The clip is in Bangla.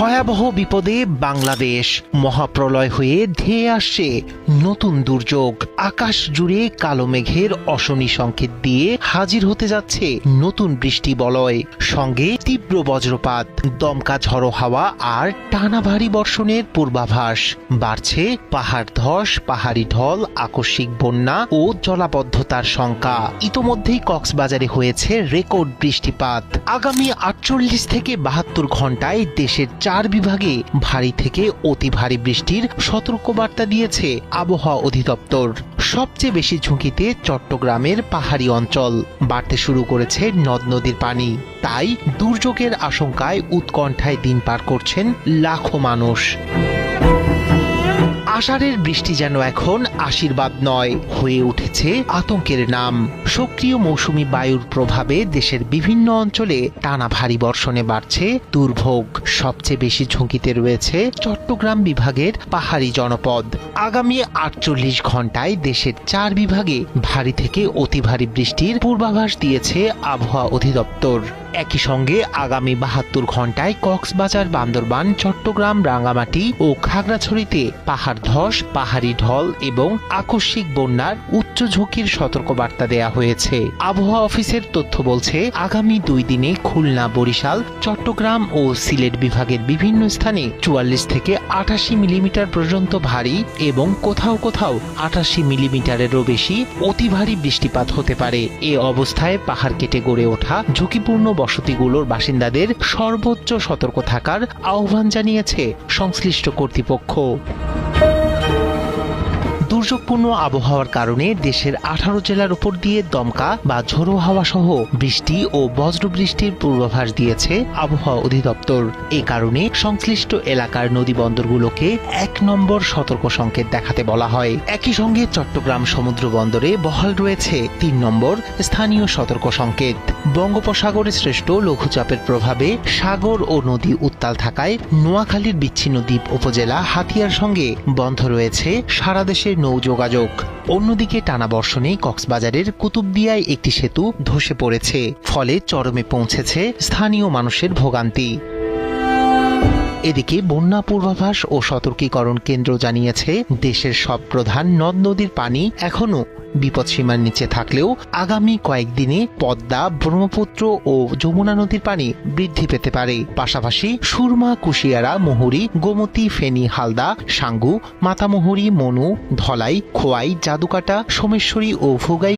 ভয়াবহ বিপদে বাংলাদেশ। মহাপ্রলয় হয়ে ধেয়ে আসছে নতুন দুর্যোগ। আকাশ জুড়ে কালো মেঘের অশনি সংকেত দিয়ে হাজির হতে যাচ্ছে নতুন বৃষ্টি বলয়, সঙ্গে তীব্র বজ্রপাত, দমকা ঝড়ো হাওয়া আর টানা ভারী বর্ষণের পূর্বাভাস। বাড়ছে পাহাড় ধস, পাহাড়ি ঢল, আকস্মিক বন্যা ও জলাবদ্ধতার শঙ্কা। ইতোমধ্যেই কক্সবাজারে হয়েছে রেকর্ড বৃষ্টিপাত। আগামী 48 থেকে 72 ঘন্টায় দেশের 4 বিভাগে ভারী থেকে অতি ভারী বৃষ্টির সতর্কবার্তা দিয়েছে আবহাওয়া অধিদপ্তর। সবচেয়ে বেশি ঝুঁকিতে চট্টগ্রামের পাহাড়ি অঞ্চল। বাড়তে শুরু করেছে নদ নদীর পানি। তাই দুর্যোগের আশঙ্কায় উৎকণ্ঠায় দিন পার করছেন লাখো মানুষ। আষাঢ়ের বৃষ্টি যেন এখন আশীর্বাদ নয়, হয়ে উঠেছে আতঙ্কের নাম। সক্রিয় মৌসুমি বায়ুর প্রভাবে দেশের বিভিন্ন অঞ্চলে টানা ভারী বর্ষণে বাড়ছে দুর্ভোগ। সবচেয়ে বেশি ঝুঁকিতে রয়েছে চট্টগ্রাম বিভাগের পাহাড়ি জনপদ। আগামী 48 ঘন্টায় দেশের 4 বিভাগে ভারী থেকে অতি ভারী বৃষ্টির পূর্বাভাস দিয়েছে আবহাওয়া অধিদপ্তর। একই সঙ্গে আগামী 72 ঘন্টায় কক্সবাজার, বান্দরবান, চট্টগ্রাম, রাঙ্গামাটি ও খাগড়াছড়িতে পাহাড় ধস, পাহাড়ি ঢল এবং আকস্মিক বন্যার উচ্চ ঝুঁকির সতর্কবার্তা দেয়া হয়েছে। আবহাওয়া অফিসের তথ্য বলছে, আগামী 2 দিনে খুলনা, বরিশাল, চট্টগ্রাম ও সিলেট বিভাগের বিভিন্ন স্থানে 44 থেকে 88 মিলিমিটার পর্যন্ত ভারী এবং কোথাও কোথাও 88 মিলিমিটারেরও বেশি অতি ভারী বৃষ্টিপাত হতে পারে। এ অবস্থায় পাহাড় কেটে গড়ে ওঠা ঝুঁকিপূর্ণ বসতিগুলোর বাসিন্দাদের সর্বোচ্চ সতর্ক থাকার আহ্বান জানিয়েছে সংশ্লিষ্ট কর্তৃপক্ষ। দুর্যোগপূর্ণ আবহাওয়ার কারণে দেশের 18 জেলার উপর দিয়ে দমকা বা ঝোড়ো হাওয়া সহ বৃষ্টি ও বজ্রবৃষ্টির পূর্বাভাস দিয়েছে আবহাওয়া অধিদপ্তর। এ কারণে সংশ্লিষ্ট এলাকার নদী বন্দরগুলোকে 1 নম্বর সতর্ক সংকেত দেখাতে বলা হয়। একই সঙ্গে চট্টগ্রাম সমুদ্র বন্দরে বহাল রয়েছে 3 নম্বর স্থানীয় সতর্ক সংকেত। বঙ্গোপসাগরে সৃষ্ট লঘুচাপের প্রভাবে সাগর ও নদী উত্তাল থাকায় নোয়াখালীর বিচ্ছিন্ন দ্বীপ উপজেলা হাতিয়ার সঙ্গে বন্ধ রয়েছে সারা দেশের নৌ যোগাযোগ। অন্যদিকে টানা বর্ষণে কক্সবাজারের কুতুবদিয়ায় একটি সেতু ধসে পড়েছে, ফলে চরমে পৌঁছেছে স্থানীয় মানুষের ভোগান্তি। এদিকে বন্যা পূর্বাভাস ও সতর্কীকরণ কেন্দ্র জানিয়েছে, দেশের সব প্রধান নদ নদীর পানি এখনো বিপদসীমার নিচে থাকলেও আগামী কয়েকদিনে পদ্মা, ব্রহ্মপুত্র ও যমুনা নদীর পানি বৃদ্ধি পেতে পারে। পাশাপাশি সুরমা, কুশিয়ারা, মুহুরী, গোমতী, ফেনী, হালদা, সাঙ্গু, মাতামুহুরী, মনু, ধলাই, খোয়াই, জাদুকাটা, সোমেশ্বরী ও ভোগাই